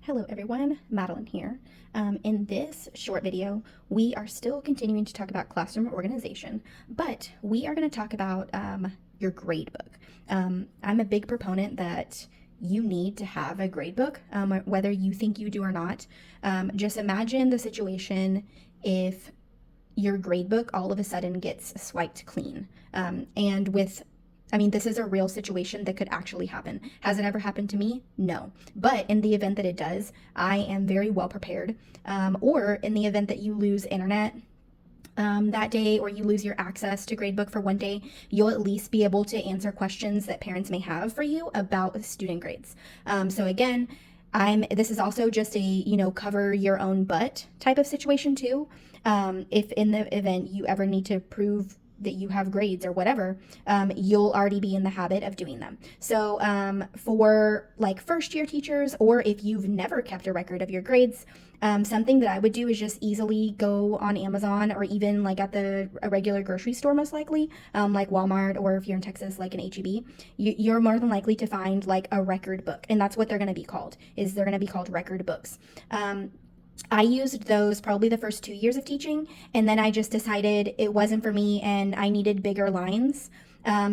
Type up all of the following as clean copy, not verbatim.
Hello everyone, Madeline here. In this short video, we are still continuing to talk about classroom organization, but we are going to talk about your grade book. I'm a big proponent that you need to have a grade book, whether you think you do or not. Just imagine the situation if your grade book all of a sudden gets swiped clean. This is a real situation that could actually happen. Has it ever happened to me? No. But in the event that it does, I am very well prepared. Or in the event that you lose internet that day, or you lose your access to gradebook for one day, you'll at least be able to answer questions that parents may have for you about student grades. So again, this is also just a, cover your own butt type of situation too. If in the event you ever need to prove that you have grades or whatever, you'll already be in the habit of doing them. So for like first year teachers, or if you've never kept a record of your grades, something that I would do is just easily go on Amazon, or even like at a regular grocery store, most likely, like Walmart, or if you're in Texas, like an H-E-B, you're more than likely to find like a record book. And that's what they're going to be called, they're going to be called record books. I used those probably the first 2 years of teaching, and then I just decided it wasn't for me and I needed bigger lines.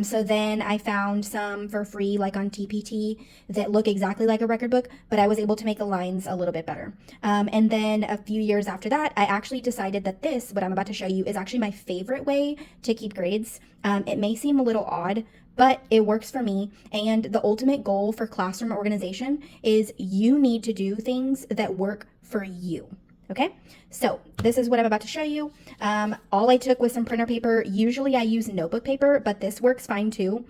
So then I found some for free, like on TPT, that look exactly like a record book, but I was able to make the lines a little bit better. And then a few years after that, I actually decided that what I'm about to show you, is actually my favorite way to keep grades. It may seem a little odd, but it works for me. And the ultimate goal for classroom organization is you need to do things that work for you. Okay, so this is what I'm about to show you. All I took was some printer paper. Usually I use notebook paper, but this works fine too.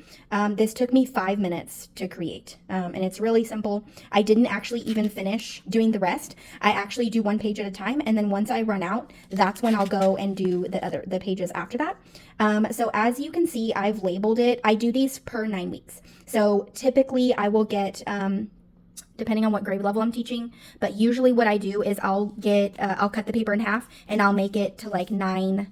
This took me 5 minutes to create, and it's really simple. I didn't actually even finish doing the rest. I actually do one page at a time, and then once I run out, that's when I'll go and do the pages after that. So as you can see, I've labeled it. I do these per 9 weeks. So typically I will get, depending on what grade level I'm teaching, but usually what I do is I'll cut the paper in half, and I'll make it to like 9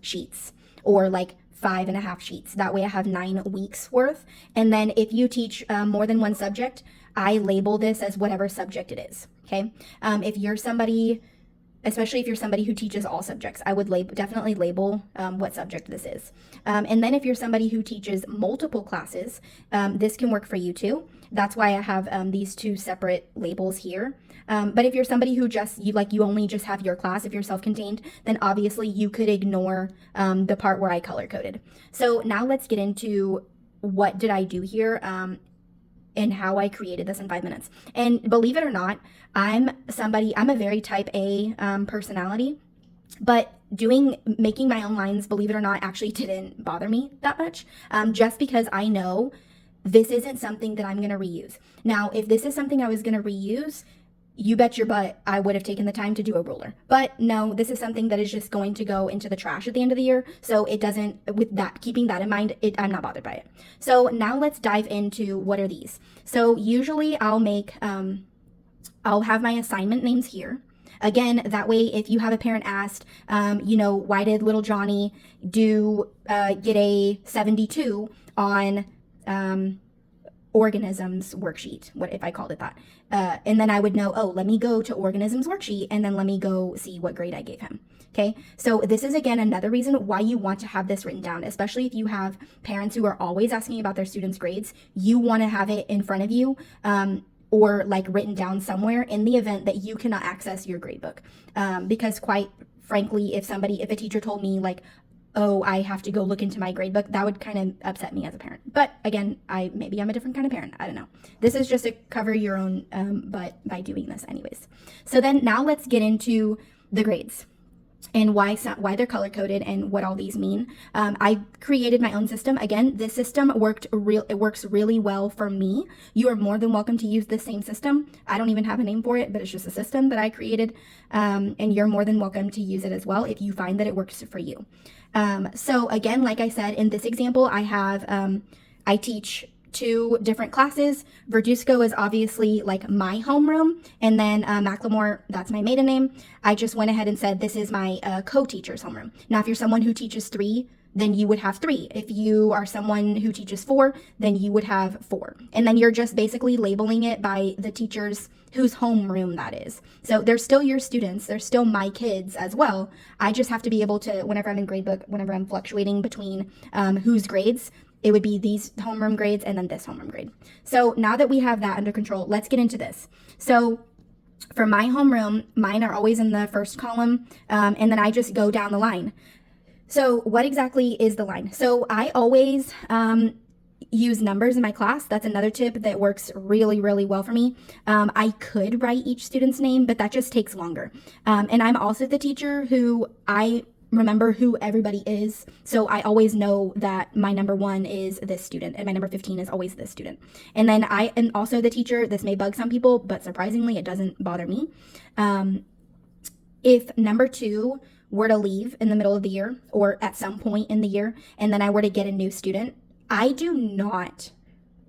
sheets, or like 5.5 sheets. That way I have 9 weeks worth. And then if you teach more than one subject, I label this as whatever subject it is. Okay. If you're somebody, especially if you're somebody who teaches all subjects, I would definitely label what subject this is. And then if you're somebody who teaches multiple classes, this can work for you too. That's why I have these 2 separate labels here. But if you're somebody who you only just have your class, if you're self-contained, then obviously you could ignore the part where I color coded. So now let's get into what did I do here, and how I created this in 5 minutes. And believe it or not, I'm a very type A personality, but making my own lines, believe it or not, actually didn't bother me that much, just because I know this isn't something that I'm going to reuse. Now, if this is something I was going to reuse, you bet your butt I would have taken the time to do a ruler. But no, this is something that is just going to go into the trash at the end of the year. So it doesn't, keeping that in mind, I'm not bothered by it. So now let's dive into what are these. So usually I'll have my assignment names here. Again, that way, if you have a parent asked, why did little Johnny get a 72 on organisms worksheet, what if I called it that, and then I would know, oh, let me go to organisms worksheet, and then let me go see what grade I gave him. Okay, so this is again another reason why you want to have this written down, especially if you have parents who are always asking about their students' grades. You want to have it in front of you, or like written down somewhere in the event that you cannot access your grade book, because quite frankly, if a teacher told me like, oh, I have to go look into my grade book, that would kind of upset me as a parent. But again, maybe I'm a different kind of parent. I don't know. This is just to cover your own butt by doing this anyways. So then now let's get into the grades and why they're color coded and what all these mean. I created my own system. Again, this system works really well for me. You are more than welcome to use the same system. I don't even have a name for it, but it's just a system that I created. And you're more than welcome to use it as well if you find that it works for you. So again, like I said, in this example, I teach 2 different classes. Verduzco is obviously like my homeroom, and then Macklemore, that's my maiden name. I just went ahead and said this is my co-teacher's homeroom. Now, if you're someone who teaches 3 then you would have 3. If you are someone who teaches 4, then you would have 4. And then you're just basically labeling it by the teachers whose homeroom that is. So they're still your students. They're still my kids as well. I just have to be able to, whenever I'm in gradebook, whenever I'm fluctuating between whose grades, it would be these homeroom grades and then this homeroom grade. So now that we have that under control, let's get into this. So for my homeroom, mine are always in the first column, and then I just go down the line. So what exactly is the line? So I always use numbers in my class. That's another tip that works really, really well for me. I could write each student's name, but that just takes longer. And I'm also the teacher who I remember who everybody is. So I always know that my number 1 is this student and my number 15 is always this student. And then I am also the teacher. This may bug some people, but surprisingly, it doesn't bother me. If number 2 were to leave in the middle of the year or at some point in the year, and then I were to get a new student, I do not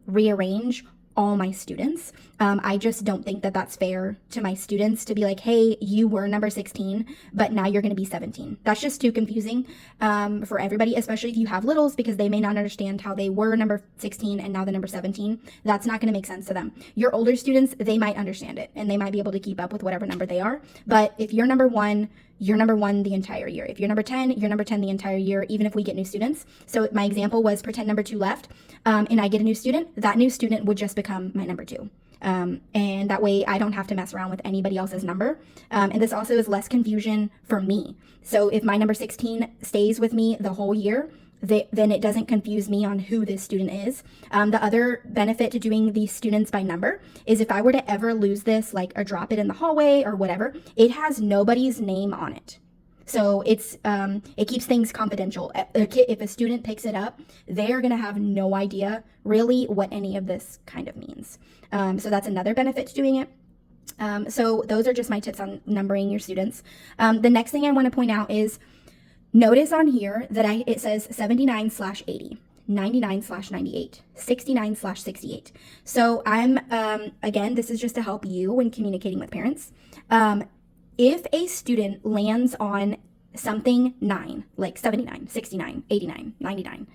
rearrange all my students. I just don't think that that's fair to my students to be like, hey, you were number 16, but now you're going to be 17. That's just too confusing for everybody, especially if you have littles, because they may not understand how they were number 16 and now the number 17. That's not going to make sense to them. Your older students, they might understand it and they might be able to keep up with whatever number they are. But if you're number 1, you're number 1 the entire year. If you're number 10, you're number 10 the entire year, even if we get new students. So my example was pretend number 2 left, and I get a new student. That new student would just become my number 2. And that way I don't have to mess around with anybody else's number. And this also is less confusion for me. So if my number 16 stays with me the whole year, then it doesn't confuse me on who this student is. The other benefit to doing these students by number is if I were to ever lose this, like or drop it in the hallway or whatever, it has nobody's name on it. So it keeps things confidential. If a student picks it up, they are going to have no idea really what any of this kind of means. So that's another benefit to doing it. So those are just my tips on numbering your students. The next thing I want to point out is notice on here that it says 79/80. 99/98, 69/68. So I'm, again, this is just to help you when communicating with parents. If a student lands on something 9, like 79, 69, 89, 99,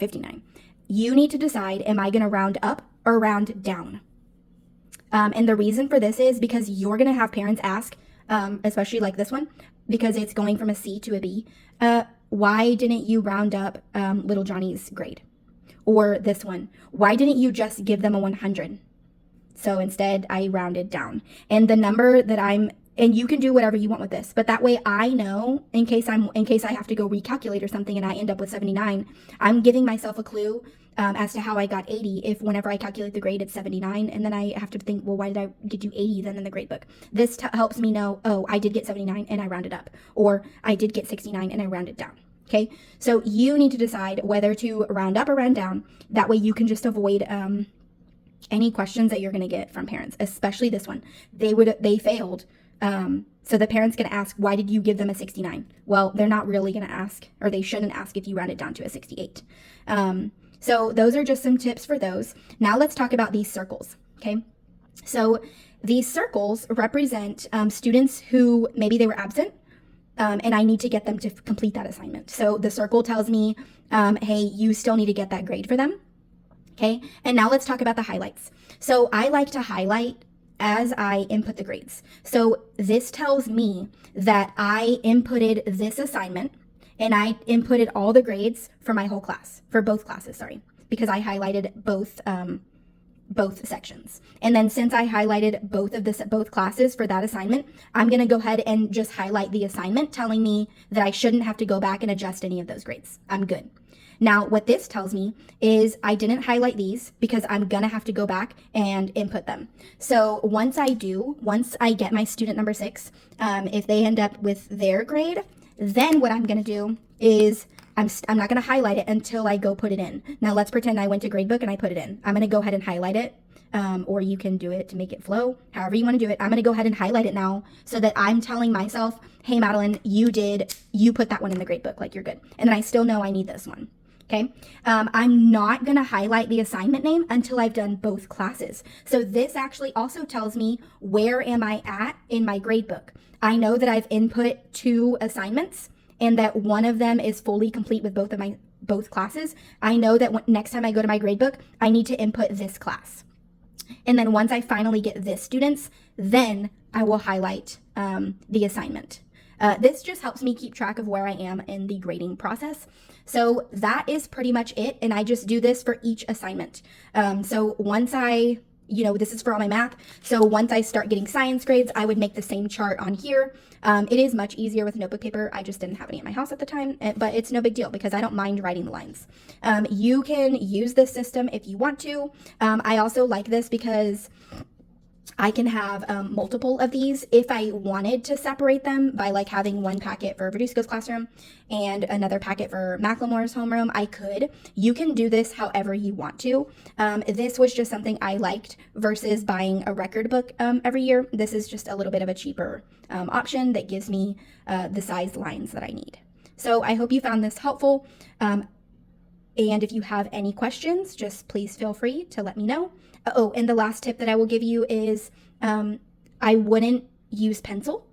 59, you need to decide, am I going to round up or round down? And the reason for this is because you're going to have parents ask, especially like this one, because it's going from a C to a B, why didn't you round up little Johnny's grade? Or this one, why didn't you just give them a 100? So instead I rounded down. And the number that and you can do whatever you want with this, but that way I know in case I have to go recalculate or something and I end up with 79, I'm giving myself a clue as to how I got 80 if whenever I calculate the grade it's 79, and then I have to think, well, why did I get you 80 then in the grade book? This helps me know, oh, I did get 79 and I rounded up, or I did get 69 and I rounded down. Okay, so you need to decide whether to round up or round down. That way you can just avoid any questions that you're going to get from parents, especially this one. They failed. So the parent's going to ask, why did you give them a 69? Well, they're not really going to ask, or they shouldn't ask if you round it down to a 68. So those are just some tips for those. Now let's talk about these circles. Okay. So these circles represent students who maybe they were absent, and I need to get them to complete that assignment. So the circle tells me, hey, you still need to get that grade for them. Okay. And now let's talk about the highlights. So I like to highlight as I input the grades. So this tells me that I inputted this assignment and I inputted all the grades for my whole class, for both classes, because I highlighted both sections. And then since I highlighted both classes for that assignment, I'm going to go ahead and just highlight the assignment telling me that I shouldn't have to go back and adjust any of those grades. I'm good. Now, what this tells me is I didn't highlight these because I'm going to have to go back and input them. So once I get my student number 6, if they end up with their grade, then what I'm going to do is I'm not going to highlight it until I go put it in. Now, let's pretend I went to gradebook and I put it in. I'm going to go ahead and highlight it, or you can do it to make it flow, however you want to do it. I'm going to go ahead and highlight it now so that I'm telling myself, hey, Madeline, you put that one in the gradebook, like you're good. And then I still know I need this one. Okay, I'm not going to highlight the assignment name until I've done both classes. So this actually also tells me where am I at in my grade book. I know that I've input 2 assignments and that one of them is fully complete with both classes, I know that next time I go to my gradebook, I need to input this class. And then once I finally get this students, then I will highlight the assignment. This just helps me keep track of where I am in the grading process. So that is pretty much it. And I just do this for each assignment. So once this is for all my math. So once I start getting science grades, I would make the same chart on here. It is much easier with notebook paper. I just didn't have any at my house at the time, but it's no big deal because I don't mind writing the lines. You can use this system if you want to. I also like this because I can have multiple of these if I wanted to separate them by like having one packet for Verduzco's classroom and another packet for Macklemore's homeroom. I could. You can do this however you want to. This was just something I liked versus buying a record book every year. This is just a little bit of a cheaper option that gives me the size lines that I need. So I hope you found this helpful. And if you have any questions, just please feel free to let me know. Oh, and the last tip that I will give you is I wouldn't use pencil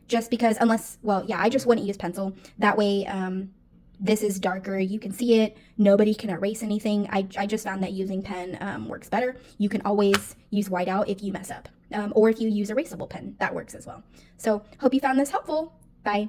just because I just wouldn't use pencil. That way, this is darker. You can see it. Nobody can erase anything. I just found that using pen works better. You can always use whiteout if you mess up. Or if you use erasable pen, that works as well. So hope you found this helpful. Bye.